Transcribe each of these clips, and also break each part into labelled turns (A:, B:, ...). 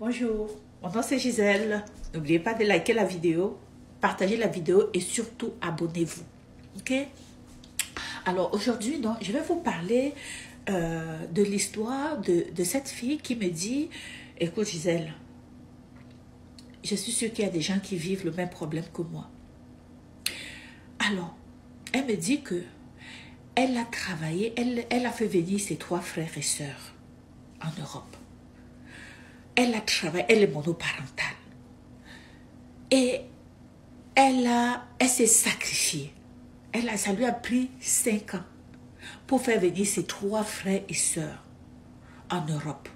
A: Bonjour, mon nom c'est Gisèle. N'oubliez pas de liker la vidéo, partager la vidéo et surtout abonnez-vous. Ok? Alors aujourd'hui, je vais vous parler de l'histoire de cette fille qui me dit, écoute Gisèle, je suis sûre qu'il y a des gens qui vivent le même problème que moi. Alors, elle me dit que elle a travaillé, elle a fait venir ses 3 frères et sœurs en Europe. Elle a travaillé, elle est monoparentale. Et elle s'est sacrifiée. Ça lui a pris 5 ans pour faire venir ses 3 frères et sœurs en Europe.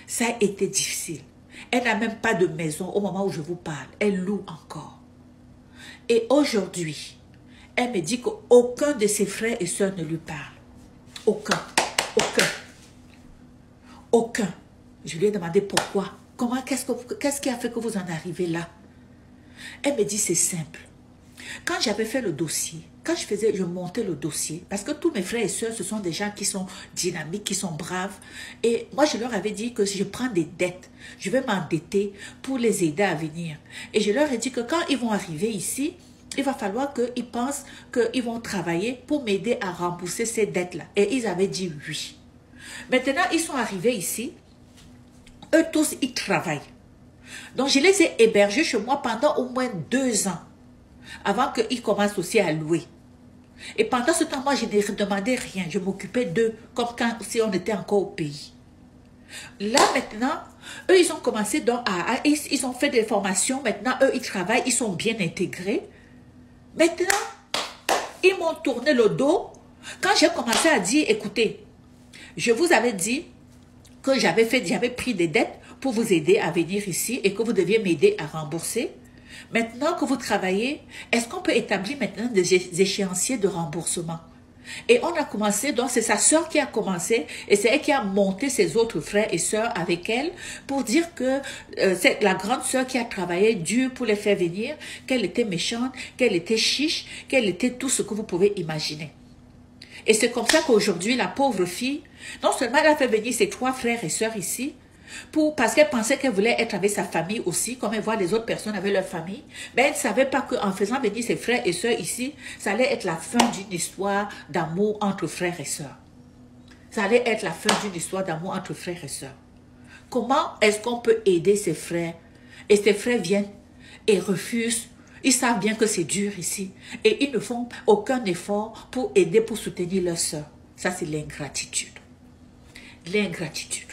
A: Ça a été difficile. Elle n'a même pas de maison au moment où je vous parle. Elle loue encore. Et aujourd'hui, elle me dit qu'aucun de ses frères et sœurs ne lui parle. Aucun. Aucun. Aucun. Je lui ai demandé pourquoi. Comment, qu'est-ce qui a fait que vous en arrivez là? Elle me dit c'est simple. Quand j'avais fait le dossier, quand je montais le dossier, parce que tous mes frères et sœurs, ce sont des gens qui sont dynamiques, qui sont braves. Et moi, je leur avais dit que si je prends des dettes, je vais m'endetter pour les aider à venir. Et je leur ai dit que quand ils vont arriver ici, il va falloir qu'ils pensent qu'ils vont travailler pour m'aider à rembourser ces dettes-là. Et ils avaient dit oui. Maintenant, ils sont arrivés ici. Eux tous, ils travaillent. Donc, je les ai hébergés chez moi pendant au moins 2 ans. Avant qu'ils commencent aussi à louer. Et pendant ce temps, moi, je ne demandais rien. Je m'occupais d'eux comme si on était encore au pays. Là, maintenant, eux, ils ont commencé donc ils ont fait des formations. Maintenant, eux, ils travaillent. Ils sont bien intégrés. Maintenant, ils m'ont tourné le dos. Quand j'ai commencé à dire, écoutez, je vous avais dit que j'avais pris des dettes pour vous aider à venir ici et que vous deviez m'aider à rembourser. Maintenant que vous travaillez, est-ce qu'on peut établir maintenant des échéanciers de remboursement? Et on a commencé, donc c'est sa sœur qui a commencé, et c'est elle qui a monté ses autres frères et sœurs avec elle pour dire que c'est la grande sœur qui a travaillé dur pour les faire venir, qu'elle était méchante, qu'elle était chiche, qu'elle était tout ce que vous pouvez imaginer. Et c'est comme ça qu'aujourd'hui, la pauvre fille, non seulement elle a fait venir ses 3 frères et sœurs ici, parce qu'elle pensait qu'elle voulait être avec sa famille aussi, comme elle voit les autres personnes avec leur famille, mais elle ne savait pas qu'en faisant venir ses frères et sœurs ici, ça allait être la fin d'une histoire d'amour entre frères et sœurs. Ça allait être la fin d'une histoire d'amour entre frères et sœurs. Comment est-ce qu'on peut aider ses frères? Et ses frères viennent et refusent. Ils savent bien que c'est dur ici. Et ils ne font aucun effort pour aider, pour soutenir leur sœur. Ça, c'est l'ingratitude. L'ingratitude.